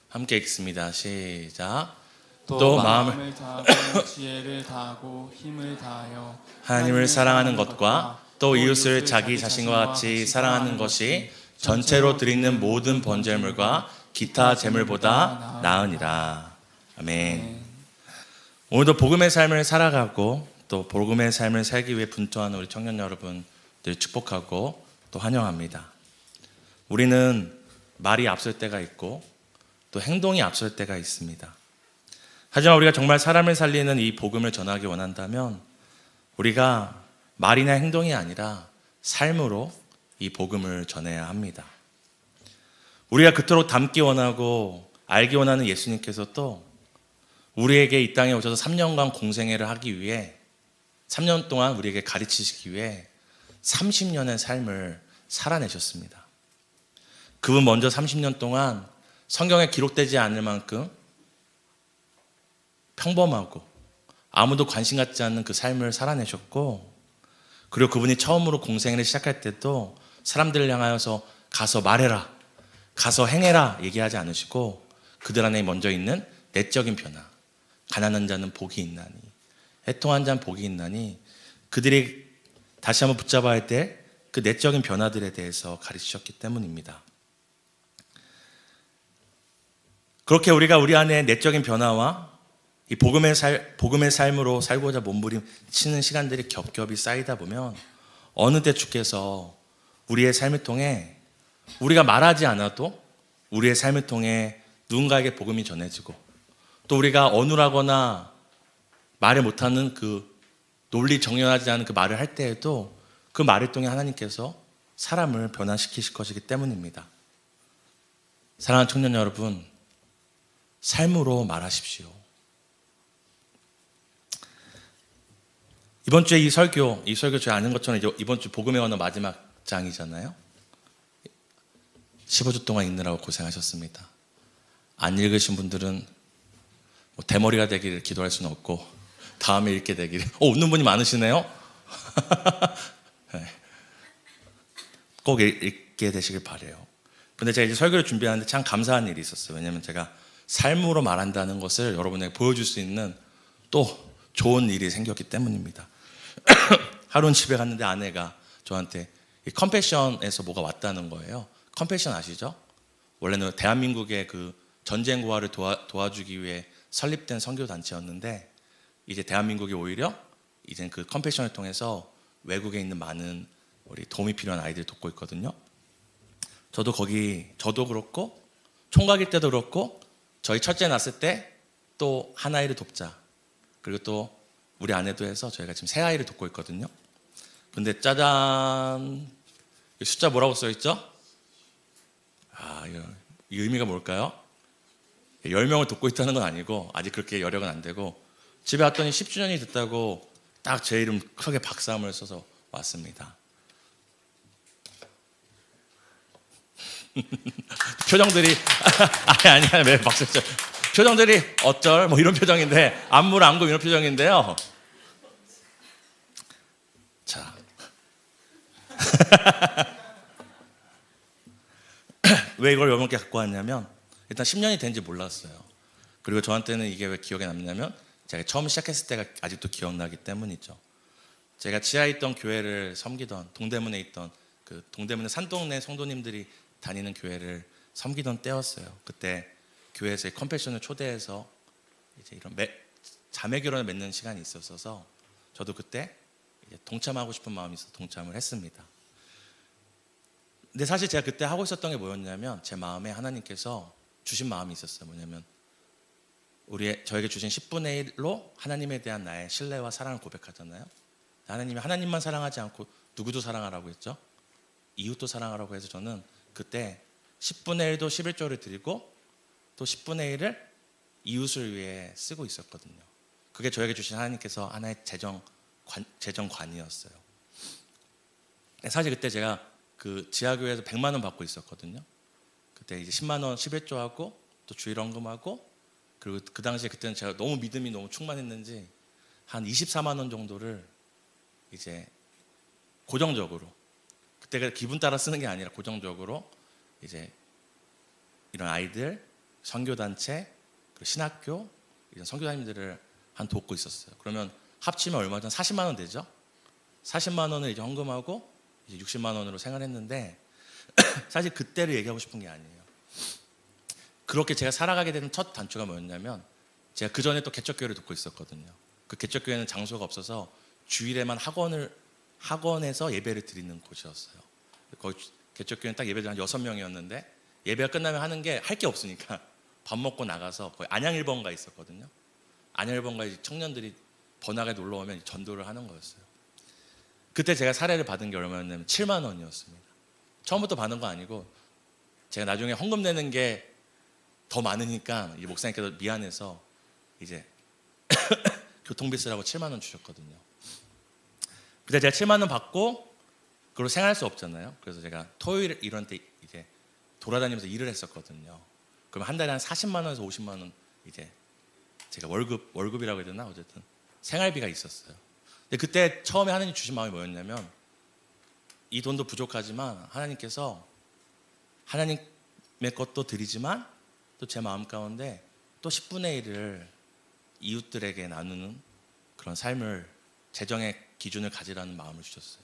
함께 읽습니다. 시작. 또 마음을 다하고 지혜를 다하고 힘을 다하여 하나님을 사랑하는 것과 또 이웃을 자기 자신과 같이 사랑하는 것이 전체로 드리는 모든 번제물과 기타 제물보다 나으니라. 아멘. 오늘도 복음의 삶을 살아가고 또 복음의 삶을 살기 위해 분투하는 우리 청년 여러분들 축복하고 또 환영합니다. 우리는 말이 앞설 때가 있고 또 행동이 앞설 때가 있습니다. 하지만 우리가 정말 사람을 살리는 이 복음을 전하기 원한다면 우리가 말이나 행동이 아니라 삶으로 이 복음을 전해야 합니다. 우리가 그토록 닮기 원하고 알기 원하는 예수님께서 또 우리에게 이 땅에 오셔서 3년간 공생애를 하기 위해 3년 동안 우리에게 가르치시기 위해 30년의 삶을 살아내셨습니다. 그분 먼저 30년 동안 성경에 기록되지 않을 만큼 평범하고 아무도 관심 갖지 않는 그 삶을 살아내셨고, 그리고 그분이 처음으로 공생애를 시작할 때도 사람들을 향하여서 가서 말해라, 가서 행해라 얘기하지 않으시고 그들 안에 먼저 있는 내적인 변화, 가난한 자는 복이 있나니, 애통한 자는 복이 있나니, 그들이 다시 한번 붙잡아야 할 때 그 내적인 변화들에 대해서 가르치셨기 때문입니다. 그렇게 우리가 우리 안에 내적인 변화와 이 복음의 삶으로 살고자 몸부림치는 시간들이 겹겹이 쌓이다 보면 어느 때 주께서 우리의 삶을 통해 우리가 말하지 않아도 우리의 삶을 통해 누군가에게 복음이 전해지고, 또 우리가 어눌하거나 말을 못하는 그 논리 정연하지 않은 그 말을 할 때에도 그 말을 통해 하나님께서 사람을 변화시키실 것이기 때문입니다. 사랑하는 청년 여러분, 삶으로 말하십시오. 이번 주에 이 설교 저희 아는 것처럼 이번 주 복음의 언어 마지막 장이잖아요. 15주 동안 읽느라고 고생하셨습니다. 안 읽으신 분들은 뭐 대머리가 되기를 기도할 수는 없고 다음에 읽게 되기를. 웃는 분이 많으시네요. 꼭 읽게 되시길 바라요. 근데 제가 이제 설교를 준비하는데 참 감사한 일이 있었어요. 왜냐하면 제가 삶으로 말한다는 것을 여러분에게 보여줄 수 있는 또 좋은 일이 생겼기 때문입니다. 하루는 집에 갔는데 아내가 저한테 이 컴패션에서 뭐가 왔다는 거예요. 컴패션 아시죠? 원래는 대한민국의 그 전쟁 고아를 도와주기 위해 설립된 선교 단체였는데, 이제 대한민국이 오히려 이제 그 컴패션을 통해서 외국에 있는 많은 우리 도움이 필요한 아이들 돕고 있거든요. 저도 그렇고 총각일 때도 그렇고 저희 첫째 낳았을 때 또 한 아이를 돕자, 그리고 또 우리 아내도 해서 저희가 지금 세 아이를 돕고 있거든요. 근데 짜잔, 이 숫자 뭐라고 써있죠? 이 의미가 뭘까요? 10명을 돕고 있다는 건 아니고 아직 그렇게 여력은 안 되고, 집에 왔더니 10주년이 됐다고 딱 제 이름 크게 박수함을 써서 왔습니다. 표정들이 아니야 왜 박수 쳐? 표정들이 어쩔 뭐 이런 표정인데, 안물 안금 이런 표정인데요. 자, 왜 이걸 여러분께 갖고 왔냐면, 일단 10년이 된지 몰랐어요. 그리고 저한테는 이게 왜 기억에 남냐면 제가 처음 시작했을 때가 아직도 기억나기 때문이죠. 제가 지하에 있던 교회를 섬기던, 동대문에 있던 그 동대문의 산동네 성도님들이 다니는 교회를 섬기던 때였어요. 그때 교회에서 컴패션을 초대해서 이제 이런 자매 결혼을 맺는 시간이 있었어서 저도 그때 이제 동참하고 싶은 마음이 있어서 동참을 했습니다. 근데 사실 제가 그때 하고 있었던 게 뭐였냐면, 제 마음에 하나님께서 주신 마음이 있었어요. 뭐냐면 저에게 주신 10분의 1로 하나님에 대한 나의 신뢰와 사랑을 고백하잖아요. 하나님이 하나님만 사랑하지 않고 누구도 사랑하라고 했죠. 이웃도 사랑하라고 해서 저는 그때 10분의 1도 11조를 드리고 또 10분의 1을 이웃을 위해 쓰고 있었거든요. 그게 저에게 주신 하나님께서 하나의 재정관이었어요. 사실 그때 제가 그 지하교회에서 100만 원 받고 있었거든요. 그때 이제 10만 원 11조하고 또 주일헌금하고, 그리고 그 당시에 그때는 제가 너무 믿음이 너무 충만했는지 한 24만 원 정도를 이제 고정적으로, 그때가 기분 따라 쓰는 게 아니라 고정적으로 이제 이런 아이들 선교단체, 그리고 신학교 이런 선교사님들을 한 돕고 있었어요. 그러면 합치면 얼마죠? 40만 원 되죠? 40만 원을 이제 헌금하고 이제 60만 원으로 생활했는데 사실 그때를 얘기하고 싶은 게 아니에요. 그렇게 제가 살아가게 되는 첫 단추가 뭐였냐면 제가 그 전에 또 개척교회를 돕고 있었거든요. 그 개척교회는 장소가 없어서 주일에만 학원에서 예배를 드리는 곳이었어요. 거기 개척교회는 딱 예배를 한 6명이었는데 예배가 끝나면 하는 게 할 게 없으니까 밥 먹고 나가서 거기 안양1번가에 있었거든요. 안양1번가에 청년들이 번화가에 놀러 오면 전도를 하는 거였어요. 그때 제가 사례를 받은 게 얼마였냐면 7만 원이었습니다. 처음부터 받은 거 아니고 제가 나중에 헌금 내는 게 더 많으니까 이 목사님께서 미안해서 이제 교통비 쓰라고 7만 원 주셨거든요. 그때 제가 7만 원 받고 그걸로 생활할 수 없잖아요. 그래서 제가 토요일 이런 때 이제 돌아다니면서 일을 했었거든요. 그럼 한 달에 한 40만 원에서 50만 원 이제 제가 월급이라고 해야 되나 어쨌든 생활비가 있었어요. 근데 그때 처음에 하나님 주신 마음이 뭐였냐면 이 돈도 부족하지만 하나님께서 하나님의 것도 드리지만 또 제 마음 가운데 또 10분의 1을 이웃들에게 나누는 그런 삶을 재정의 기준을 가지라는 마음을 주셨어요.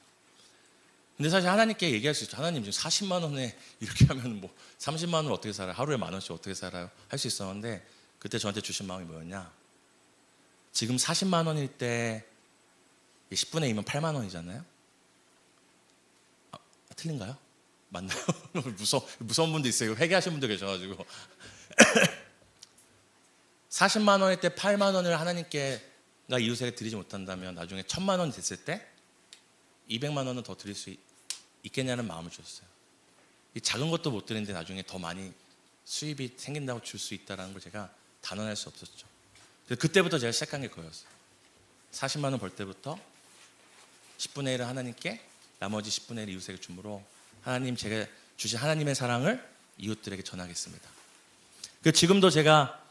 근데 사실 하나님께 얘기할 수 있죠. 하나님 지금 40만 원에 이렇게 하면 뭐 30만 원을 어떻게 살아요? 하루에 만 원씩 어떻게 살아요? 할 수 있었는데 그때 저한테 주신 마음이 뭐였냐? 지금 40만 원일 때 10분의 2면 8만 원이잖아요. 틀린가요? 맞나요? 무서운 분도 있어요. 회개하신 분도 계셔가지고 40만 원일 때 8만 원을 하나님께가 이웃에게 드리지 못한다면 나중에 1000만 원이 됐을 때 200만 원은 더 드릴 수 있겠냐는 마음을 주셨어요. 이 작은 것도 못 드리는데 나중에 더 많이 수입이 생긴다고 줄 수 있다는 걸 제가 단언할 수 없었죠. 그래서 그때부터 제가 시작한 게 그거였어요. 40만 원 벌 때부터 10분의 1을 하나님께 나머지 10분의 1을 이웃에게 주므로 하나님 제가 주신 하나님의 사랑을 이웃들에게 전하겠습니다. 그래서 지금도 제가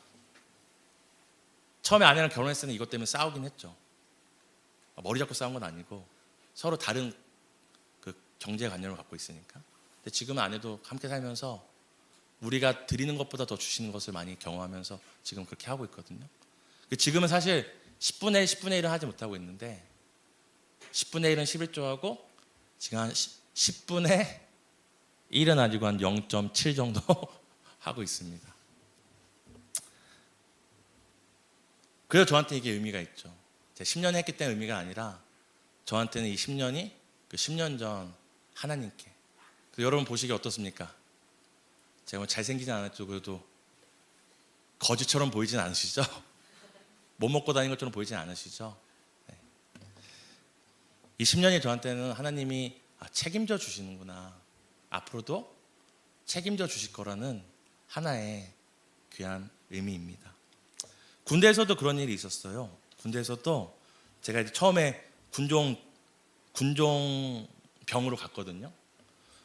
처음에 아내랑 결혼했을 때는 이것 때문에 싸우긴 했죠. 머리 잡고 싸운 건 아니고 서로 다른 그 경제관념을 갖고 있으니까. 근데 지금은 아내도 함께 살면서 우리가 드리는 것보다 더 주시는 것을 많이 경험하면서 지금 그렇게 하고 있거든요. 지금은 사실 10분의 1을 하지 못하고 있는데 10분의 1은 11조하고 지금 한 10분의 1은 아니고 한 0.7 정도 하고 있습니다. 그래서 저한테 이게 의미가 있죠. 제가 10년 했기 때문에 의미가 아니라 저한테는 이 10년이 그 10년 전 하나님께. 여러분 보시기 어떻습니까? 제가 뭐 잘생기진 않았죠. 그래도 거지처럼 보이진 않으시죠? 못 먹고 다니는 것처럼 보이진 않으시죠? 네. 이 10년이 저한테는 하나님이 책임져 주시는구나. 앞으로도 책임져 주실 거라는 하나의 귀한 의미입니다. 군대에서도 그런 일이 있었어요. 군대에서도 제가 이제 처음에 군종병으로 갔거든요.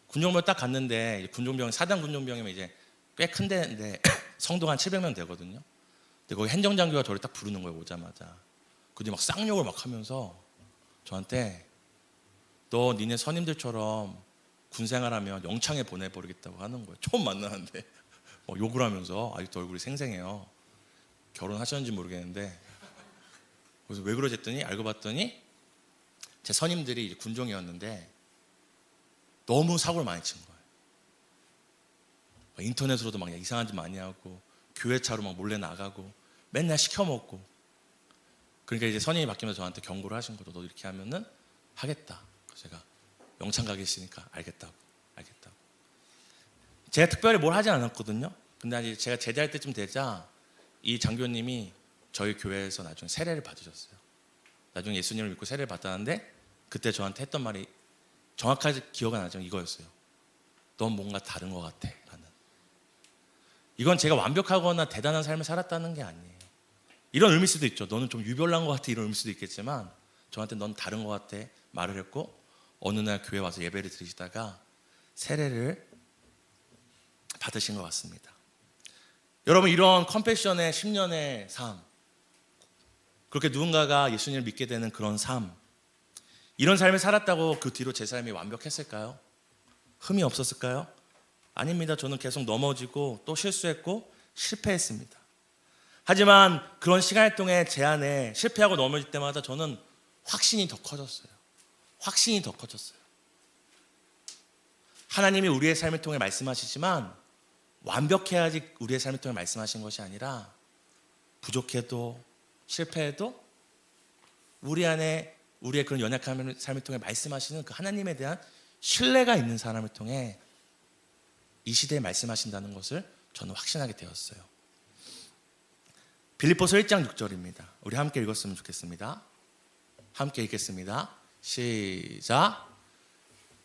군종병 딱 갔는데 군종병 4단 군종병이면 이제 꽤 큰 데인데 성도가 한 700명 되거든요. 근데 거기 행정장교가 저를 딱 부르는 거예요. 오자마자. 근데 막 쌍욕을 막 하면서 저한테 너 니네 선임들처럼 군생활하면 영창에 보내버리겠다고 하는 거예요. 처음 만나는데 욕을 하면서 아직도 얼굴이 생생해요. 결혼하셨는지 모르겠는데 그래서 왜 그러지 했더니 알고 봤더니 제 선임들이 이제 군종이었는데 너무 사고를 많이 친 거예요. 인터넷으로도 막 이상한 짓 많이 하고 교회 차로 막 몰래 나가고 맨날 시켜먹고. 그러니까 이제 선임이 바뀌면서 저한테 경고를 하신 거죠. 너 이렇게 하면은 하겠다. 그래서 제가 영창 가겠으니까 알겠다고. 제가 특별히 뭘 하진 않았거든요. 근데 이제 제가 제대할 때쯤 되자 이 장교님이 저희 교회에서 나중에 세례를 받으셨어요. 나중에 예수님을 믿고 세례를 받았는데 그때 저한테 했던 말이 정확하게 기억은 안 나지만 이거였어요. 넌 뭔가 다른 것 같아 라는. 이건 제가 완벽하거나 대단한 삶을 살았다는 게 아니에요. 이런 의미일 수도 있죠. 너는 좀 유별난 것 같아 이런 의미일 수도 있겠지만 저한테 넌 다른 것 같아 말을 했고 어느 날 교회 와서 예배를 드리시다가 세례를 받으신 것 같습니다. 여러분 이런 컴패션의 10년의 삶, 그렇게 누군가가 예수님을 믿게 되는 그런 삶, 이런 삶을 살았다고 그 뒤로 제 삶이 완벽했을까요? 흠이 없었을까요? 아닙니다. 저는 계속 넘어지고 또 실수했고 실패했습니다. 하지만 그런 시간을 통해 제 안에 실패하고 넘어질 때마다 저는 확신이 더 커졌어요. 확신이 더 커졌어요. 하나님이 우리의 삶을 통해 말씀하시지만 완벽해야지 우리의 삶을 통해 말씀하신 것이 아니라 부족해도 실패해도 우리 안에 우리의 그런 연약한 삶을 통해 말씀하시는 그 하나님에 대한 신뢰가 있는 사람을 통해 이 시대에 말씀하신다는 것을 저는 확신하게 되었어요. 빌립보서 1장 6절입니다. 우리 함께 읽었으면 좋겠습니다. 함께 읽겠습니다. 시작.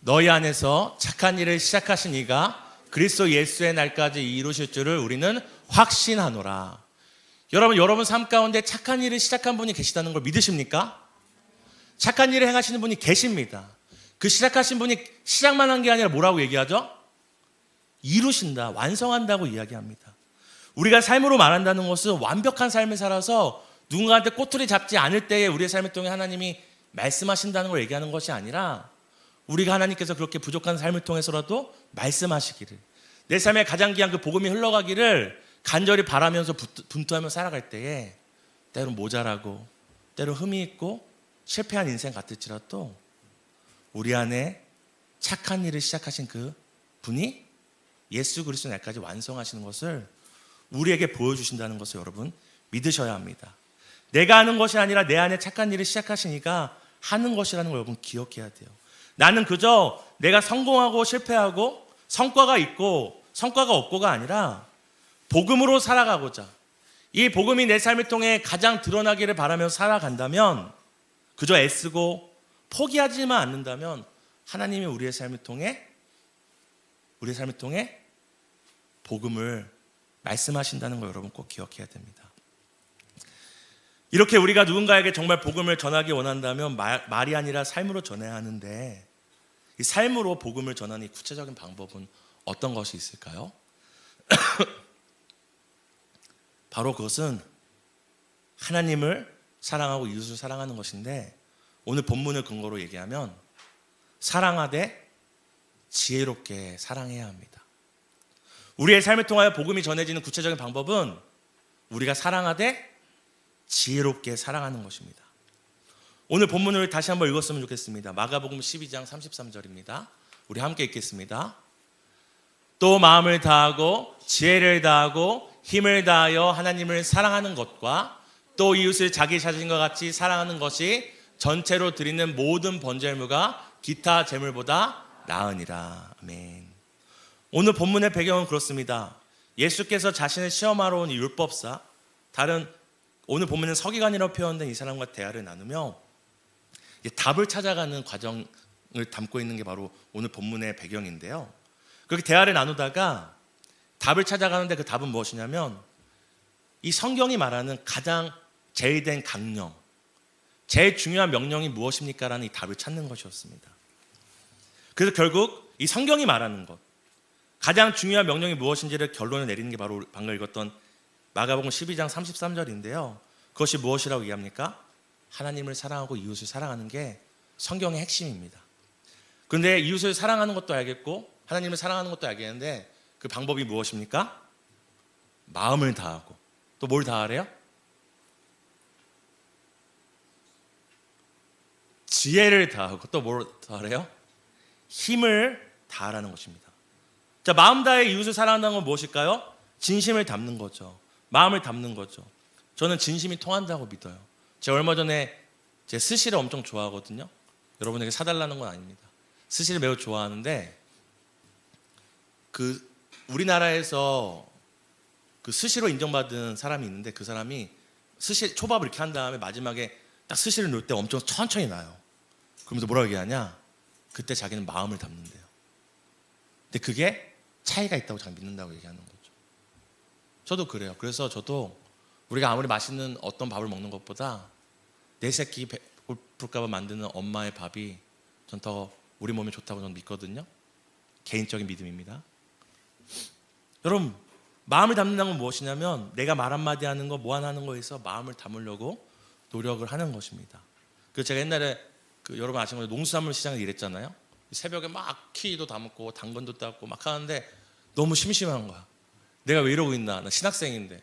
너희 안에서 착한 일을 시작하신 이가 그리스도 예수의 날까지 이루실 줄을 우리는 확신하노라. 여러분 삶 가운데 착한 일을 시작한 분이 계시다는 걸 믿으십니까? 착한 일을 행하시는 분이 계십니다. 그 시작하신 분이 시작만 한 게 아니라 뭐라고 얘기하죠? 이루신다, 완성한다고 이야기합니다. 우리가 삶으로 말한다는 것은 완벽한 삶을 살아서 누군가한테 꼬투리 잡지 않을 때에 우리의 삶을 통해 하나님이 말씀하신다는 걸 얘기하는 것이 아니라 우리가 하나님께서 그렇게 부족한 삶을 통해서라도 말씀하시기를, 내 삶에 가장 귀한 그 복음이 흘러가기를 간절히 바라면서 분투하며 살아갈 때에 때로 모자라고 때로 흠이 있고 실패한 인생 같을지라도 우리 안에 착한 일을 시작하신 그 분이 예수 그리스도 날까지 완성하시는 것을 우리에게 보여주신다는 것을 여러분 믿으셔야 합니다. 내가 하는 것이 아니라 내 안에 착한 일을 시작하시니까 하는 것이라는 걸 여러분 기억해야 돼요. 나는 그저 내가 성공하고 실패하고 성과가 있고 성과가 없고가 아니라 복음으로 살아가고자, 이 복음이 내 삶을 통해 가장 드러나기를 바라면서 살아간다면, 그저 애쓰고 포기하지만 않는다면 하나님이 우리의 삶을 통해 복음을 말씀하신다는 걸 여러분 꼭 기억해야 됩니다. 이렇게 우리가 누군가에게 정말 복음을 전하기 원한다면 말이 아니라 삶으로 전해야 하는데, 이 삶으로 복음을 전하는 이 구체적인 방법은 어떤 것이 있을까요? 바로 그것은 하나님을 사랑하고 이웃을 사랑하는 것인데, 오늘 본문을 근거로 얘기하면 사랑하되 지혜롭게 사랑해야 합니다. 우리의 삶을 통하여 복음이 전해지는 구체적인 방법은 우리가 사랑하되 지혜롭게 사랑하는 것입니다. 오늘 본문을 다시 한번 읽었으면 좋겠습니다. 마가복음 12장 33절입니다. 우리 함께 읽겠습니다. 또 마음을 다하고 지혜를 다하고 힘을 다하여 하나님을 사랑하는 것과 또 이웃을 자기 자신과 같이 사랑하는 것이 전체로 드리는 모든 번제물과 기타 제물보다 나으니라. 아멘. 오늘 본문의 배경은 그렇습니다. 예수께서 자신을 시험하러 온 이 율법사, 오늘 본문은 서기관이라고 표현된 이 사람과 대화를 나누며 답을 찾아가는 과정을 담고 있는 게 바로 오늘 본문의 배경인데요. 그렇게 대화를 나누다가 답을 찾아가는데 그 답은 무엇이냐면, 이 성경이 말하는 가장 제일된 강령, 제일 중요한 명령이 무엇입니까? 라는 이 답을 찾는 것이었습니다. 그래서 결국 이 성경이 말하는 것, 가장 중요한 명령이 무엇인지를 결론을 내리는 게 바로 방금 읽었던 마가복음 12장 33절인데요. 그것이 무엇이라고 얘기합니까? 하나님을 사랑하고 이웃을 사랑하는 게 성경의 핵심입니다. 그런데 이웃을 사랑하는 것도 알겠고 하나님을 사랑하는 것도 알겠는데 그 방법이 무엇입니까? 마음을 다하고, 또 뭘 다하래요? 지혜를 다하고, 또 뭘 다하래요? 힘을 다하라는 것입니다. 자, 마음 다해 이웃을 사랑한다는 건 무엇일까요? 진심을 담는 거죠. 마음을 담는 거죠. 저는 진심이 통한다고 믿어요. 제가 얼마 전에 제 스시를 엄청 좋아하거든요. 여러분에게 사달라는 건 아닙니다. 스시를 매우 좋아하는데 우리나라에서 그 스시로 인정받은 사람이 있는데, 그 사람이 스시 초밥을 이렇게 한 다음에 마지막에 딱 스시를 넣을 때 엄청 천천히 놔요. 그러면서 뭐라고 얘기하냐? 그때 자기는 마음을 담는대요. 근데 그게 차이가 있다고 자기 믿는다고 얘기하는 거죠. 저도 그래요. 그래서 저도 우리가 아무리 맛있는 어떤 밥을 먹는 것보다 내 새끼 배고플까 봐 만드는 엄마의 밥이 전 더 우리 몸에 좋다고 저는 믿거든요. 개인적인 믿음입니다. 여러분, 마음을 담는다는 건 무엇이냐면 내가 말 한마디 하는 거, 뭐 하나 하는 거에서 마음을 담으려고 노력을 하는 것입니다. 그래서 제가 옛날에 여러분 아시는 거예요. 농수산물 시장에 일했잖아요. 새벽에 막 키도 담고 당근도 따고 막 하는데 너무 심심한 거야. 내가 왜 이러고 있나? 나 신학생인데.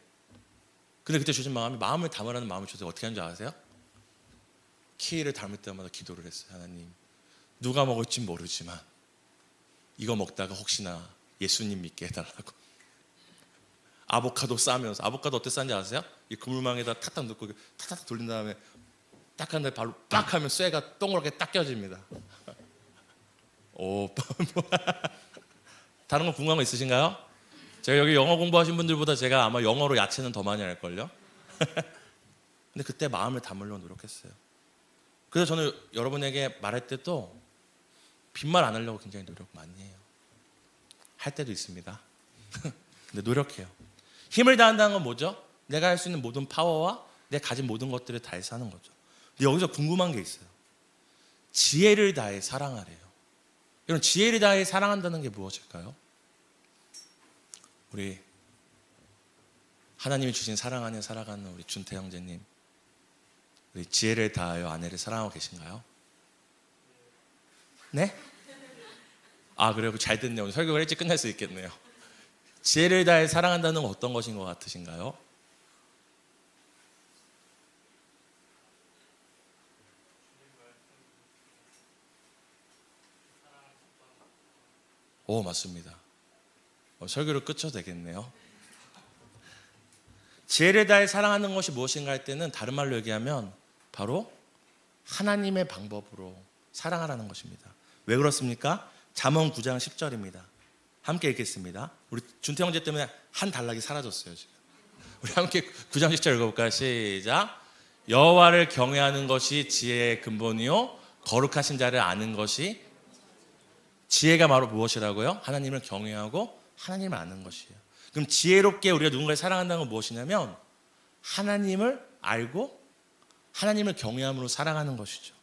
근데 그때 주신 마음을 담으라는 마음을 주셔서 어떻게 하는지 아세요? 키를 담을 때마다 기도를 했어요. 하나님, 누가 먹을지 모르지만 이거 먹다가 혹시나 예수님 믿게 해달라고. 아보카도 싸면서, 아보카도 어떻게 싸는지 아세요? 이 그물망에다 탁탁 넣고 탁탁 돌린 다음에 딱 한 대 발로 빡 하면 쇠가 동그랗게 딱 껴집니다. 오, 다른 거 궁금한 거 있으신가요? 제가 여기 영어 공부하신 분들보다 제가 아마 영어로 야채는 더 많이 할걸요? 근데 그때 마음을 담으려고 노력했어요. 그래서 저는 여러분에게 말할 때도 빈말 안 하려고 굉장히 노력 많이 해요. 할 때도 있습니다. 근데 노력해요. 힘을 다한다는 건 뭐죠? 내가 할 수 있는 모든 파워와 내가 가진 모든 것들을 다해서 하는 거죠. 근데 여기서 궁금한 게 있어요. 지혜를 다해 사랑하래요. 여러분, 지혜를 다해 사랑한다는 게 무엇일까요? 우리 하나님이 주신 사랑 안에 살아가는 우리 준태 형제님, 우리 지혜를 다하여 아내를 사랑하고 계신가요? 네? 아, 그래요? 잘 듣네요. 오늘 설교가 일찍 끝날 수 있겠네요. 지혜를 다해 사랑한다는 건 어떤 것인 것 같으신가요? 오, 맞습니다. 설교를 끝쳐도 되겠네요. 지혜를 다해 사랑하는 것이 무엇인가 할 때는 다른 말로 얘기하면 바로 하나님의 방법으로 사랑하라는 것입니다. 왜 그렇습니까? 잠언 9장 10절입니다. 함께 읽겠습니다. 우리 준태 형제 때문에 한 단락이 사라졌어요 지금. 우리 함께 9장 10절 읽어볼까요? 시작. 여호와를 경외하는 것이 지혜의 근본이요 거룩하신 자를 아는 것이, 지혜가 바로 무엇이라고요? 하나님을 경외하고 하나님을 아는 것이에요. 그럼 지혜롭게 우리가 누군가를 사랑한다는 건 무엇이냐면 하나님을 알고 하나님을 경외함으로 사랑하는 것이죠.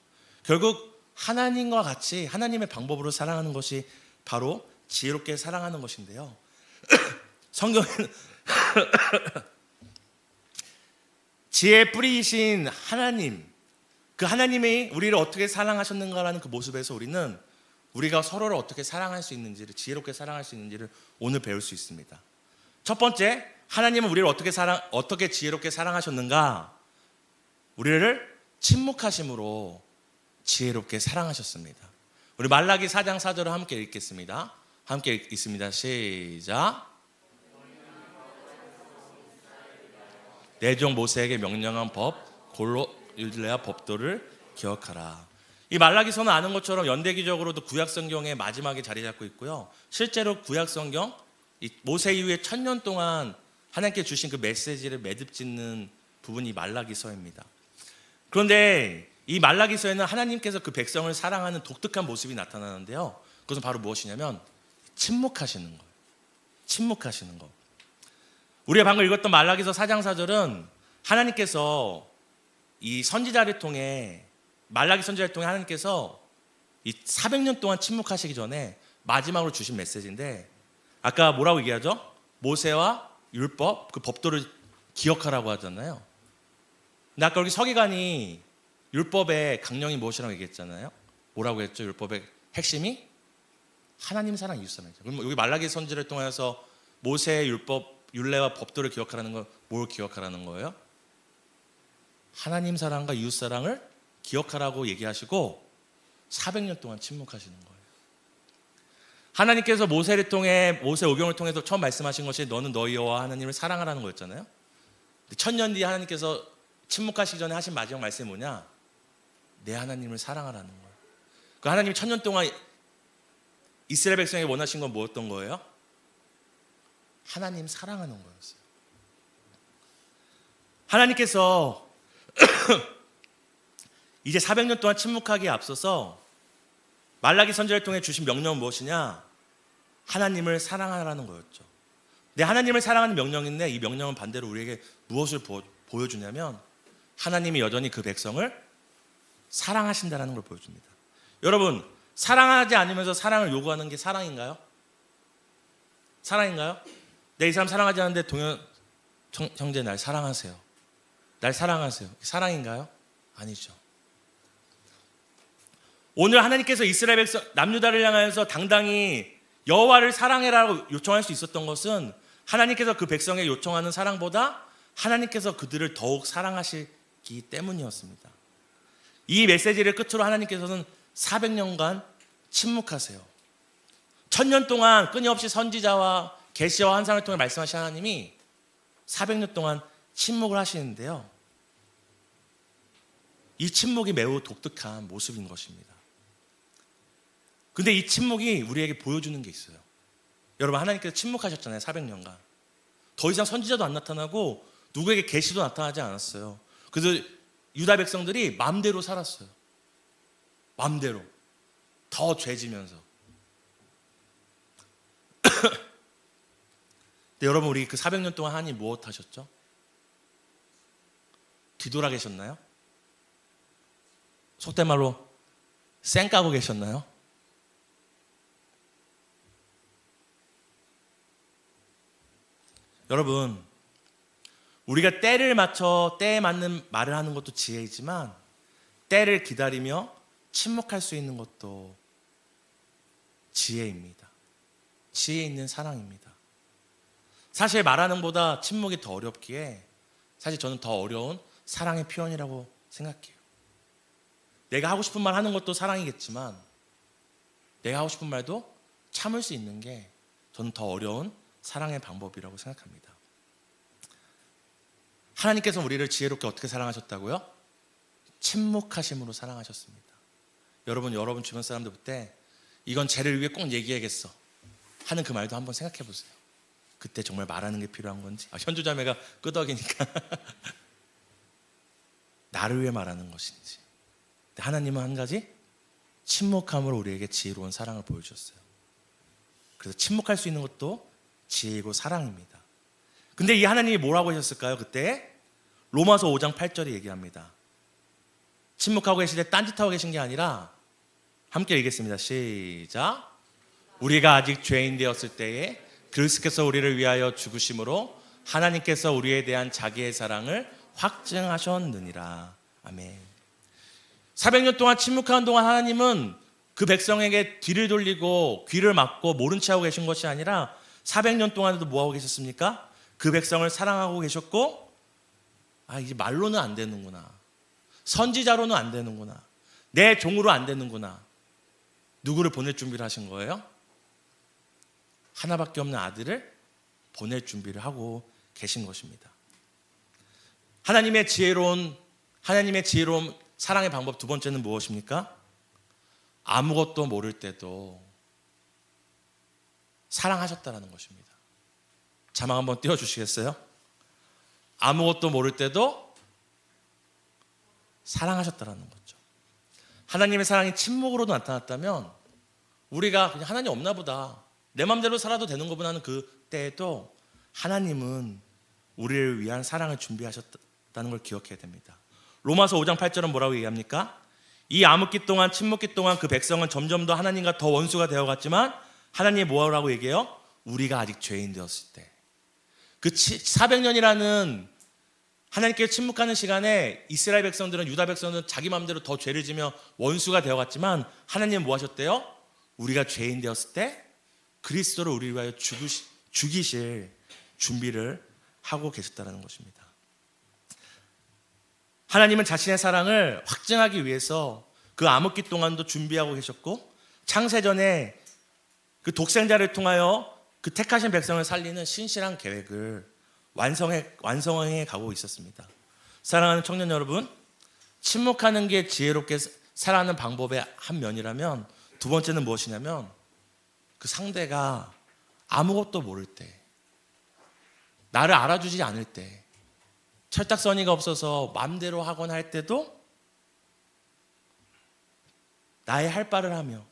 결국 하나님과 같이 하나님의 방법으로 사랑하는 것이 바로 지혜롭게 사랑하는 것인데요. 성경에는 지혜의 뿌리이신 하나님, 그 하나님이 우리를 어떻게 사랑하셨는가라는 그 모습에서 우리는 우리가 서로를 어떻게 사랑할 수 있는지를, 지혜롭게 사랑할 수 있는지를 오늘 배울 수 있습니다. 첫 번째, 하나님은 우리를 어떻게 지혜롭게 사랑하셨는가? 우리를 침묵하심으로 지혜롭게 사랑하셨습니다. 우리 말라기 4장 4절을 함께 읽겠습니다. 함께 읽습니다. 시작. 내 종 모세에게 명령한 법 골로 율례와 법도를 기억하라. 이 말라기서는 아는 것처럼 연대기적으로도 구약성경의 마지막에 자리 잡고 있고요. 실제로 구약성경 모세 이후에 1000년 동안 하나님께 주신 그 메시지를 매듭짓는 부분이 말라기서입니다. 그런데 이 말라기서에는 하나님께서 그 백성을 사랑하는 독특한 모습이 나타나는데요. 그것은 바로 무엇이냐면 침묵하시는 거예요. 침묵하시는 거. 우리가 방금 읽었던 말라기서 4장 4절은 하나님께서 이 선지자를 통해, 말라기 선지자를 통해 하나님께서 이 400년 동안 침묵하시기 전에 마지막으로 주신 메시지인데, 아까 뭐라고 얘기하죠? 모세와 율법, 그 법도를 기억하라고 하잖아요. 근데 아까 우리 서기관이 율법의 강령이 무엇이라고 얘기했잖아요. 뭐라고 했죠? 율법의 핵심이 하나님 사랑, 이웃 사랑이죠. 그럼 여기 말라기 선지를 통해서 모세의 율법, 율례와 법도를 기억하라는 건 뭘 기억하라는 거예요? 하나님 사랑과 이웃 사랑을 기억하라고 얘기하시고 400년 동안 침묵하시는 거예요. 하나님께서 모세를 통해, 모세 오경을 통해서 처음 말씀하신 것이 너는 너희 여호와 하나님을 사랑하라는 거였잖아요. 1000년 뒤에 하나님께서 침묵하시기 전에 하신 마지막 말씀이 뭐냐? 내 하나님을 사랑하라는 거예요. 그 하나님이 1000년 동안 이스라엘 백성에게 원하신 건 뭐였던 거예요? 하나님 사랑하는 거였어요. 하나님께서 이제 400년 동안 침묵하기에 앞서서 말라기 선지자를 통해 주신 명령은 무엇이냐? 하나님을 사랑하라는 거였죠. 내 하나님을 사랑하는 명령인데, 이 명령은 반대로 우리에게 무엇을 보여주냐면 하나님이 여전히 그 백성을 사랑하신다는 걸 보여줍니다. 여러분, 사랑하지 않으면서 사랑을 요구하는 게 사랑인가요? 사랑인가요? 내 이 사람 사랑하지 않는데 동현 형제 날 사랑하세요. 날 사랑하세요. 사랑인가요? 아니죠. 오늘 하나님께서 이스라엘 백성 남유다를 향하여서 당당히 여호와를 사랑해라고 요청할 수 있었던 것은 하나님께서 그 백성에 요청하는 사랑보다 하나님께서 그들을 더욱 사랑하시기 때문이었습니다. 이 메시지를 끝으로 하나님께서는 400년간 침묵하세요. 1000년 동안 끊임없이 선지자와 계시와 환상을 통해 말씀하신 하나님이 400년 동안 침묵을 하시는데요. 이 침묵이 매우 독특한 모습인 것입니다. 근데 이 침묵이 우리에게 보여주는 게 있어요. 여러분, 하나님께서 침묵하셨잖아요. 400년간. 더 이상 선지자도 안 나타나고 누구에게 계시도 나타나지 않았어요. 그래서 유다 백성들이 마음대로 살았어요. 마음대로. 더 죄지면서. 근데 여러분, 우리 그 400년 동안 하나님 무엇 하셨죠? 뒤돌아 계셨나요? 속된 말로 쌩 까고 계셨나요? 여러분, 우리가 때를 맞춰 때에 맞는 말을 하는 것도 지혜이지만 때를 기다리며 침묵할 수 있는 것도 지혜입니다. 지혜 있는 사랑입니다. 사실 말하는 것보다 침묵이 더 어렵기에 사실 저는 더 어려운 사랑의 표현이라고 생각해요. 내가 하고 싶은 말 하는 것도 사랑이겠지만 내가 하고 싶은 말도 참을 수 있는 게 저는 더 어려운 사랑의 방법이라고 생각합니다. 하나님께서 우리를 지혜롭게 어떻게 사랑하셨다고요? 침묵하심으로 사랑하셨습니다. 여러분 주변 사람들 볼 때 이건 쟤를 위해 꼭 얘기해야겠어 하는 그 말도 한번 생각해 보세요. 그때 정말 말하는 게 필요한 건지. 현주자매가 끄덕이니까 나를 위해 말하는 것인지. 하나님은 한 가지 침묵함으로 우리에게 지혜로운 사랑을 보여주셨어요. 그래서 침묵할 수 있는 것도 지혜이고 사랑입니다. 근데 이 하나님이 뭐라고 하셨을까요? 그때 로마서 5장 8절이 얘기합니다. 침묵하고 계실 때 딴짓하고 계신 게 아니라 함께 읽겠습니다. 시작. 우리가 아직 죄인 되었을 때에 그리스도께서 우리를 위하여 죽으심으로 하나님께서 우리에 대한 자기의 사랑을 확증하셨느니라. 아멘. 400년 동안 침묵하는 동안 하나님은 그 백성에게 뒤를 돌리고 귀를 막고 모른 채 하고 계신 것이 아니라 400년 동안에도 뭐하고 계셨습니까? 그 백성을 사랑하고 계셨고, 이제 말로는 안 되는구나, 선지자로는 안 되는구나, 내 종으로 안 되는구나. 누구를 보낼 준비를 하신 거예요? 하나밖에 없는 아들을 보낼 준비를 하고 계신 것입니다. 하나님의 지혜로운 사랑의 방법 두 번째는 무엇입니까? 아무것도 모를 때도 사랑하셨다라는 것입니다. 자막 한번 띄워주시겠어요? 아무것도 모를 때도 사랑하셨다라는 거죠. 하나님의 사랑이 침묵으로도 나타났다면 우리가 그냥 하나님 없나 보다, 내 맘대로 살아도 되는 거구나 하는 그때에도 하나님은 우리를 위한 사랑을 준비하셨다는 걸 기억해야 됩니다. 로마서 5장 8절은 뭐라고 얘기합니까? 이 암흑기 동안, 침묵기 동안 그 백성은 점점 더 하나님과 더 원수가 되어갔지만 하나님이 뭐라고 얘기해요? 우리가 아직 죄인 되었을 때. 그 400년이라는 하나님께 침묵하는 시간에 이스라엘 백성들은, 유다 백성들은 자기 마음대로 더 죄를 지며 원수가 되어갔지만 하나님은 뭐 하셨대요? 우리가 죄인 되었을 때 그리스도를 우리를 위하여 죽이실 준비를 하고 계셨다는 것입니다. 하나님은 자신의 사랑을 확증하기 위해서 그 암흑기 동안도 준비하고 계셨고, 창세전에 그 독생자를 통하여 그 택하신 백성을 살리는 신실한 계획을 완성해 가고 있었습니다. 사랑하는 청년 여러분, 침묵하는 게 지혜롭게 살아가는 방법의 한 면이라면, 두 번째는 무엇이냐면 그 상대가 아무것도 모를 때, 나를 알아주지 않을 때, 철딱서니가 없어서 마음대로 하거나 할 때도 나의 할 바를 하며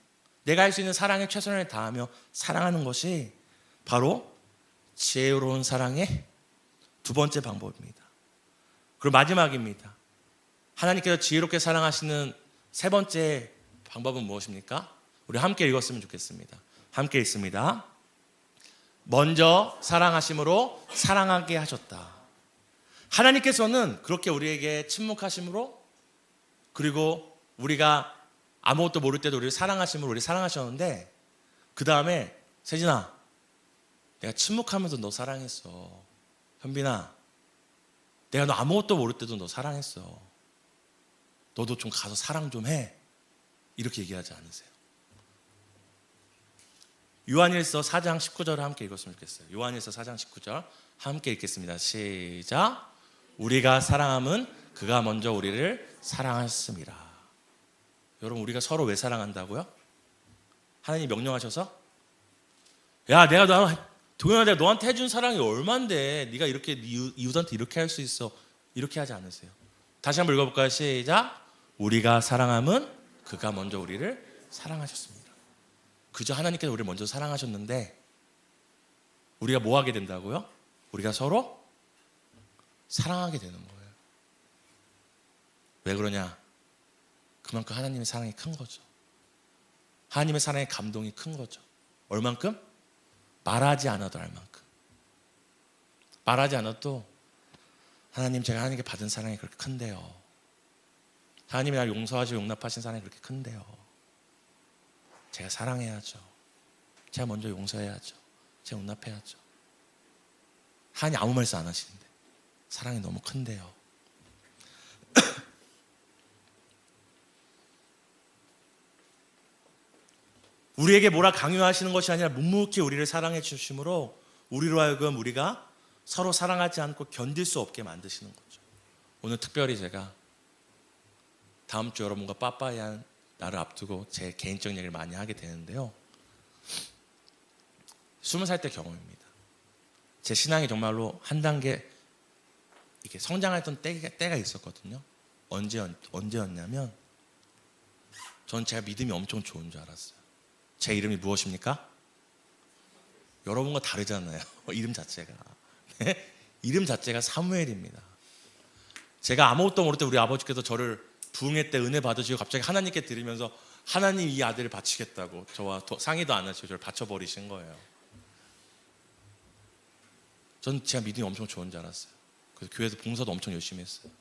내가 할 수 있는 사랑에 최선을 다하며 사랑하는 것이 바로 지혜로운 사랑의 두 번째 방법입니다. 그리고 마지막입니다. 하나님께서 지혜롭게 사랑하시는 세 번째 방법은 무엇입니까? 우리 함께 읽었으면 좋겠습니다. 함께 읽습니다. 먼저 사랑하심으로 사랑하게 하셨다. 하나님께서는 그렇게 우리에게 침묵하심으로, 그리고 우리가 아무것도 모를 때도 우리를 사랑하심으로 우리를 사랑하셨는데, 그 다음에 세진아, 내가 침묵하면서 너 사랑했어. 현빈아, 내가 너 아무것도 모를 때도 너 사랑했어. 너도 좀 가서 사랑 좀 해. 이렇게 얘기하지 않으세요? 요한일서 4장 19절을 함께 읽었으면 좋겠어요. 요한일서 4장 19절 함께 읽겠습니다. 시작. 우리가 사랑함은 그가 먼저 우리를 사랑하셨습니다. 여러분, 우리가 서로 왜 사랑한다고요? 하나님이 명령하셔서? 야, 동현아, 내가 너한테 해준 사랑이 얼만데 네가 이렇게 이웃한테 이렇게 할 수 있어. 이렇게 하지 않으세요. 다시 한번 읽어볼까요? 시작. 우리가 사랑함은 그가 먼저 우리를 사랑하셨습니다. 그저 하나님께서 우리를 먼저 사랑하셨는데 우리가 뭐 하게 된다고요? 우리가 서로 사랑하게 되는 거예요. 왜 그러냐? 그만큼 하나님의 사랑이 큰 거죠. 하나님의 사랑의 감동이 큰 거죠. 얼만큼? 말하지 않아도 알 만큼. 말하지 않아도 하나님, 제가 하나님께 받은 사랑이 그렇게 큰데요. 하나님이 나를 용서하시고 용납하신 사랑이 그렇게 큰데요. 제가 사랑해야죠. 제가 먼저 용서해야죠. 제가 용납해야죠. 하나님 아무 말씀 안 하시는데 사랑이 너무 큰데요. 우리에게 뭐라 강요하시는 것이 아니라 묵묵히 우리를 사랑해 주심으로 우리로 하여금 우리가 서로 사랑하지 않고 견딜 수 없게 만드시는 거죠. 오늘 특별히 제가 다음 주 여러분과 빠빠이한 날을 앞두고 제 개인적 얘기를 많이 하게 되는데요. 20살 때 경험입니다. 제 신앙이 정말로 한 단계 이렇게 성장했던 때가 있었거든요. 언제였냐면 전 제가 믿음이 엄청 좋은 줄 알았어요. 제 이름이 무엇입니까? 여러분과 다르잖아요. 이름 자체가. 네? 이름 자체가 사무엘입니다. 제가 아무것도 모를 때 우리 아버지께서 저를 부흥회 때 은혜 받으시고 갑자기 하나님께 드리면서 하나님 이 아들을 바치겠다고 저와 상의도 안 하시고 저를 바쳐버리신 거예요. 전 제가 믿음이 엄청 좋은 줄 알았어요. 그래서 교회에서 봉사도 엄청 열심히 했어요.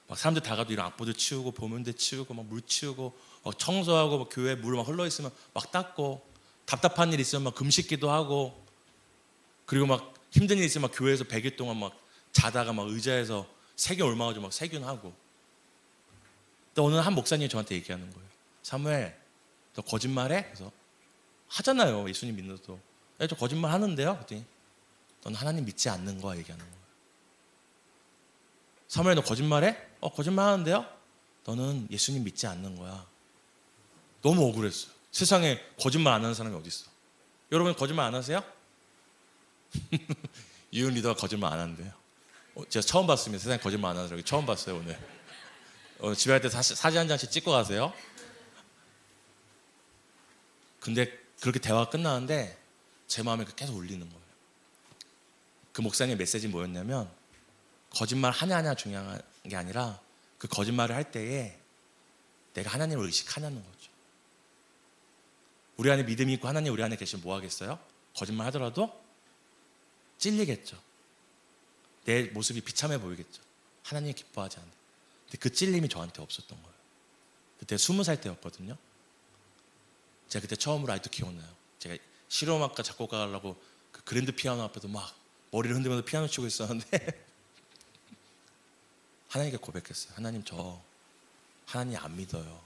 막 사람들 다 가도 이런 악보들 치우고 보면대 치우고 막 물 치우고 막 청소하고 막 교회 물 막 흘러 있으면 막 닦고 답답한 일 있으면 막 금식기도 하고 그리고 막 힘든 일 있으면 막 교회에서 100일 동안 막 자다가 막 의자에서 세균 옮아가지고 막 세균하고. 또 어느 한 목사님이 저한테 얘기하는 거예요. 사무엘, 너 거짓말해? 그래서 하잖아요. 예수님 믿는데도. 저 거짓말 하는데요. 그랬더니 넌 하나님 믿지 않는 거야 얘기하는 거예요. 사무엘, 너 거짓말해? 거짓말 하는데요. 너는 예수님 믿지 않는 거야. 너무 억울했어요. 세상에 거짓말 안 하는 사람이 어디 있어? 여러분 거짓말 안 하세요? 유은 리더가 거짓말 안 하는데요. 제가 처음 봤습니다. 세상에 거짓말 안 하는 사람이 처음 봤어요 오늘. 집에 갈 때 사진 한 장씩 찍고 가세요. 근데 그렇게 대화가 끝나는데 제 마음에 계속 울리는 거예요. 그 목사님의 메시지는 뭐였냐면 거짓말 하냐 중요한 게 아니라 그 거짓말을 할 때에 내가 하나님을 의식하냐는 거죠. 우리 안에 믿음이 있고 하나님 우리 안에 계시면 뭐 하겠어요? 거짓말 하더라도 찔리겠죠. 내 모습이 비참해 보이겠죠. 하나님이 기뻐하지 않는. 근데 그 찔림이 저한테 없었던 거예요. 그때 20살 때였거든요. 제가 그때 처음으로 아직도 기억나요. 제가 실용음악과 작곡가 하려고 그 그랜드 피아노 앞에도 막 머리를 흔들면서 피아노 치고 있었는데 하나님께 고백했어요. 하나님, 저 하나님 안 믿어요.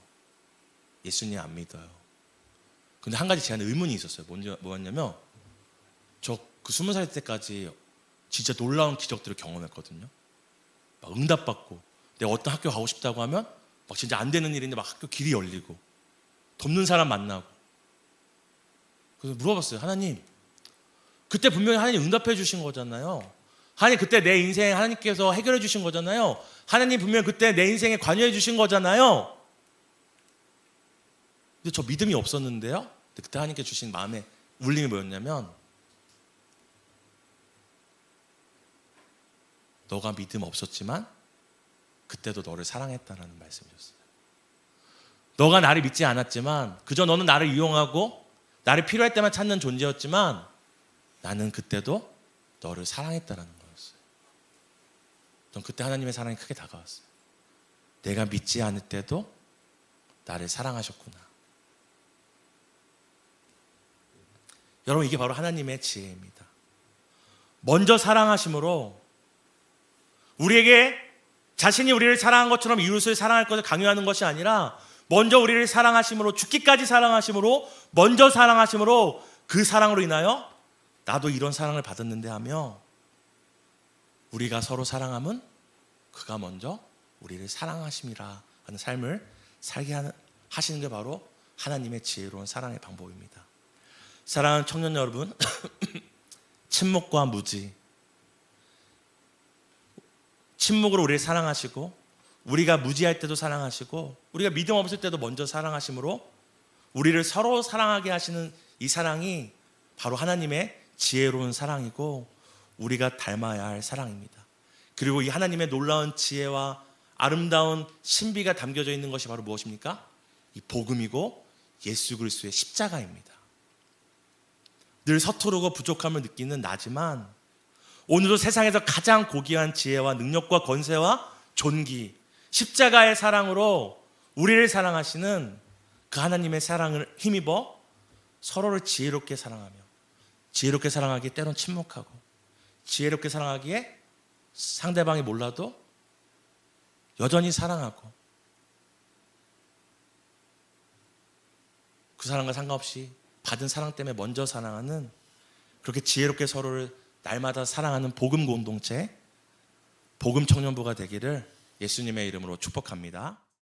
예수님 안 믿어요. 근데 한 가지 제 안에 의문이 있었어요. 뭐였냐면 저 그 20살 때까지 진짜 놀라운 기적들을 경험했거든요. 막 응답받고 내가 어떤 학교 가고 싶다고 하면 막 진짜 안 되는 일인데 막 학교 길이 열리고 돕는 사람 만나고. 그래서 물어봤어요. 하나님, 그때 분명히 하나님 응답해 주신 거잖아요. 하나님 그때 내 인생 하나님께서 해결해 주신 거잖아요. 하나님 분명히 그때 내 인생에 관여해 주신 거잖아요. 근데 저 믿음이 없었는데요. 근데 그때 하나님께 주신 마음의 울림이 뭐였냐면 너가 믿음 없었지만 그때도 너를 사랑했다라는 말씀이었어요. 너가 나를 믿지 않았지만 그저 너는 나를 이용하고 나를 필요할 때만 찾는 존재였지만 나는 그때도 너를 사랑했다라는 거였어요. 전 그때 하나님의 사랑이 크게 다가왔어요. 내가 믿지 않을 때도 나를 사랑하셨구나. 여러분, 이게 바로 하나님의 지혜입니다. 먼저 사랑하심으로 우리에게 자신이 우리를 사랑한 것처럼 이웃을 사랑할 것을 강요하는 것이 아니라 먼저 우리를 사랑하심으로, 죽기까지 사랑하심으로, 먼저 사랑하심으로 그 사랑으로 인하여 나도 이런 사랑을 받았는데 하며 우리가 서로 사랑함은 그가 먼저 우리를 사랑하심이라 하는 삶을 살게 하시는 게 바로 하나님의 지혜로운 사랑의 방법입니다. 사랑하는 청년 여러분, 침묵과 무지, 침묵으로 우리를 사랑하시고 우리가 무지할 때도 사랑하시고 우리가 믿음 없을 때도 먼저 사랑하심으로 우리를 서로 사랑하게 하시는 이 사랑이 바로 하나님의 지혜로운 사랑이고 우리가 닮아야 할 사랑입니다. 그리고 이 하나님의 놀라운 지혜와 아름다운 신비가 담겨져 있는 것이 바로 무엇입니까? 이 복음이고 예수 그리스도의 십자가입니다. 늘 서투르고 부족함을 느끼는 나지만 오늘도 세상에서 가장 고귀한 지혜와 능력과 권세와 존귀, 십자가의 사랑으로 우리를 사랑하시는 그 하나님의 사랑을 힘입어 서로를 지혜롭게 사랑하며, 지혜롭게 사랑하기에 때론 침묵하고, 지혜롭게 사랑하기에 상대방이 몰라도 여전히 사랑하고, 그 사랑과 상관없이 받은 사랑 때문에 먼저 사랑하는, 그렇게 지혜롭게 서로를 날마다 사랑하는 복음 공동체, 복음 청년부가 되기를 예수님의 이름으로 축복합니다.